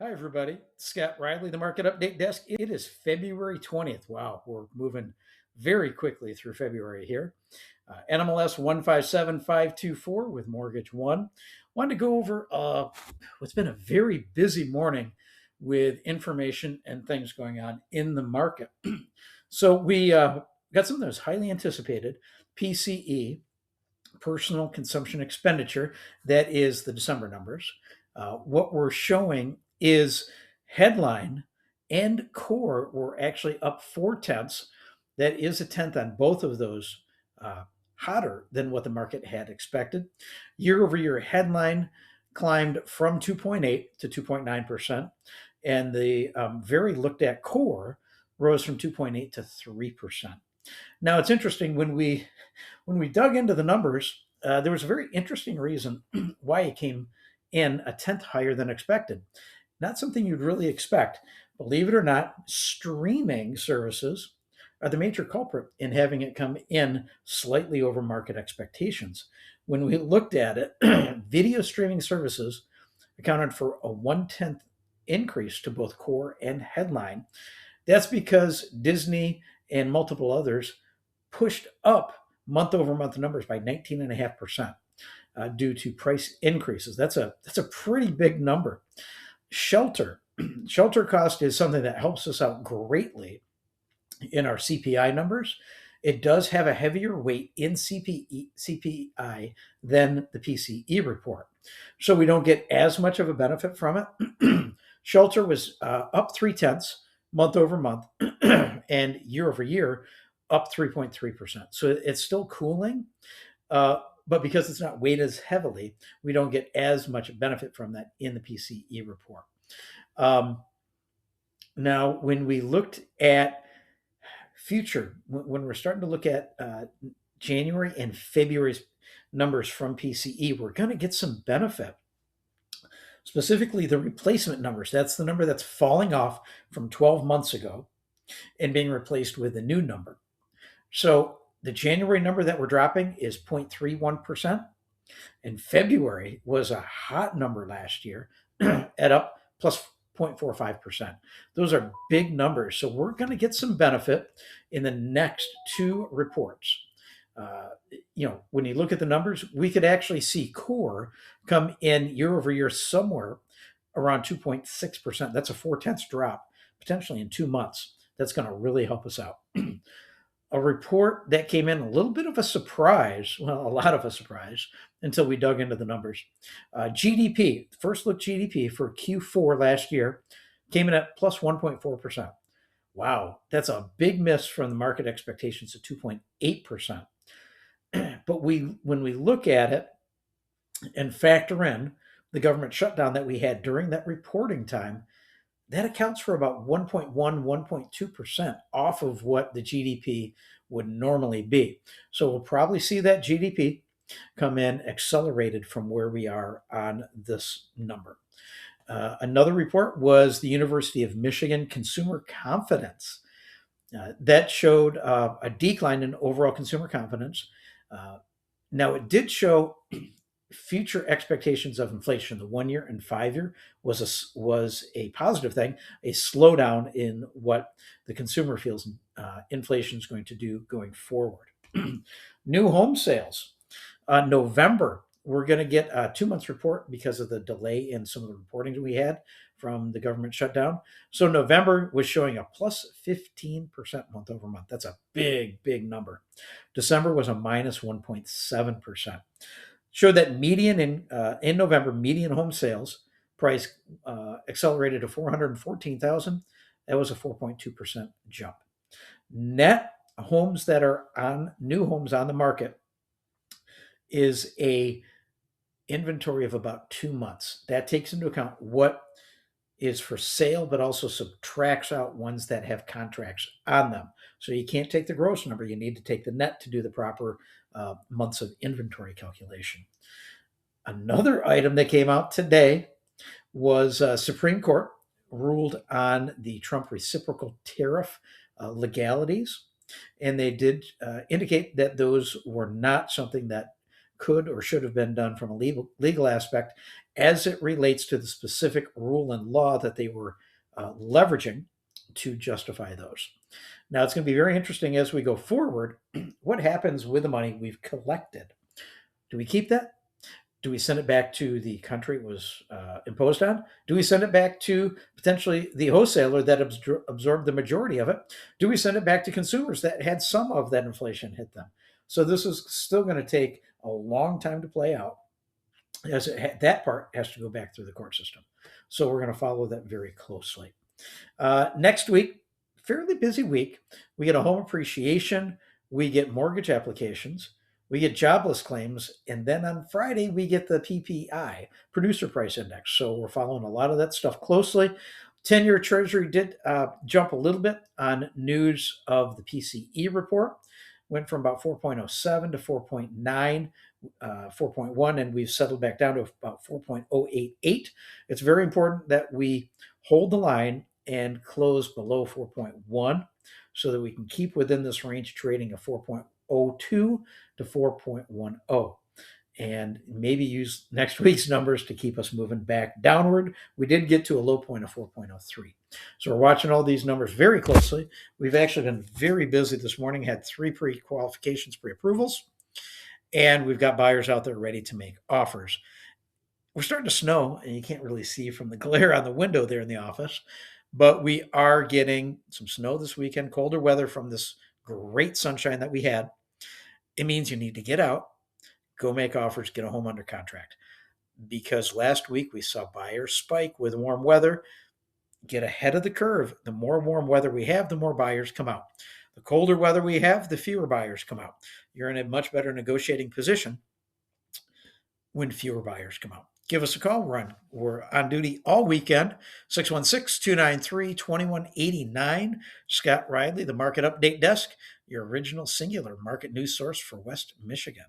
Hi, everybody. Scott Riley, the Market Update Desk. It is February 20th. Wow, we're moving very quickly through February here. NMLS 157524 with Mortgage One. Wanted to go over what's been a very busy morning with information and things going on in the market. So we got something that was highly anticipated, PCE, personal consumption expenditure. That is the December numbers. What we're showing is headline and core were actually up 4 tenths. That is a tenth on both of those, hotter than what the market had expected. Year over year headline climbed from 2.8 to 2.9%, and the very looked at core rose from 2.8 to 3%. Now it's interesting when we dug into the numbers, there was a very interesting reason why it came in a tenth higher than expected. Not something you'd really expect. Believe it or not, streaming services are the major culprit in having it come in slightly over market expectations. When we looked at it, video streaming services accounted for a 1/10 increase to both core and headline. That's because Disney and multiple others pushed up month over month numbers by 19.5%, due to price increases. That's a pretty big number. Shelter shelter cost is something that helps us out greatly in our CPI numbers. It does have a heavier weight in CPI than the PCE report, so we don't get as much of a benefit from it. Shelter was up 3 tenths month over month, and year over year up 3.3%. So it's still cooling, but because it's not weighted as heavily, we don't get as much benefit from that in the PCE report. Um, Now, when we looked at future, when we're starting to look at January and February's numbers from PCE, we're going to get some benefit. Specifically, the replacement numbers. That's the number that's falling off from 12 months ago and being replaced with a new number. So the January number that we're dropping is 0.31%. And February was a hot number last year at up plus 0.45%. Those are big numbers. So we're going to get some benefit in the next two reports. When you look at the numbers, we could actually see core come in year over year somewhere around 2.6%. That's a 4/10 drop, potentially in 2 months. That's going to really help us out. A report that came in a little bit of a surprise, well, a lot of a surprise until we dug into the numbers. GDP, first look GDP for Q4 last year came in at plus 1.4%. Wow, that's a big miss from the market expectations of 2.8%. But when we look at it and factor in the government shutdown that we had during that reporting time, that accounts for about 1.1, 1.2% off of what the GDP would normally be. So we'll probably see that GDP come in accelerated from where we are on this number. Another report was the University of Michigan consumer confidence. That showed a decline in overall consumer confidence. Now, it did show future expectations of inflation. The 1 year and 5 year was a positive thing, a slowdown in what the consumer feels inflation is going to do going forward. New home sales. November, we're going to get a 2 months report because of the delay in some of the reporting that we had from the government shutdown. So November was showing a plus 15% month over month. That's a big, big number. December was a minus 1.7%. Showed that median in November, median home sales price accelerated to 414,000. That was a 4.2% jump. Net homes that are on new homes on the market is a inventory of about 2 months. That takes into account what is for sale, but also subtracts out ones that have contracts on them. So you can't take the gross number. You need to take the net to do the proper months of inventory calculation. Another item that came out today was Supreme Court ruled on the Trump reciprocal tariff legalities, and they did indicate that those were not something that could or should have been done from a legal aspect as it relates to the specific rule and law that they were leveraging to justify those. Now, it's going to be very interesting as we go forward. What happens with the money we've collected? Do we keep that? Do we send it back to the country it was imposed on? Do we send it back to potentially the wholesaler that absorbed the majority of it? Do we send it back to consumers that had some of that inflation hit them? So this is still going to take a long time to play out, as that part has to go back through the court system. So we're going to follow that very closely. Next week, fairly busy week. We get a home appreciation, we get mortgage applications, we get jobless claims, and then on Friday we get the PPI, Producer Price Index. So we're following a lot of that stuff closely. 10-year Treasury did jump a little bit on news of the PCE report. Went from about 4.07 to 4.9, 4.1, and we've settled back down to about 4.088. It's very important that we hold the line and close below 4.1 so that we can keep within this range, trading a 4.02 to 4.10, and maybe use next week's numbers to keep us moving back downward. We did get to a low point of 4.03. So we're watching all these numbers very closely. We've actually been very busy this morning, had 3 pre-qualifications, pre-approvals, and we've got buyers out there ready to make offers. We're starting to snow, and you can't really see from the glare on the window there in the office, but we are getting some snow this weekend, colder weather from this great sunshine that we had. It means you need to get out, go make offers, get a home under contract. Because last week we saw buyers spike with warm weather. Get ahead of the curve. The more warm weather we have, the more buyers come out. The colder weather we have, the fewer buyers come out. You're in a much better negotiating position when fewer buyers come out. Give us a call. We're on duty all weekend. 616-293-2189. Scott Riley, the Market Update Desk, your original singular market news source for West Michigan.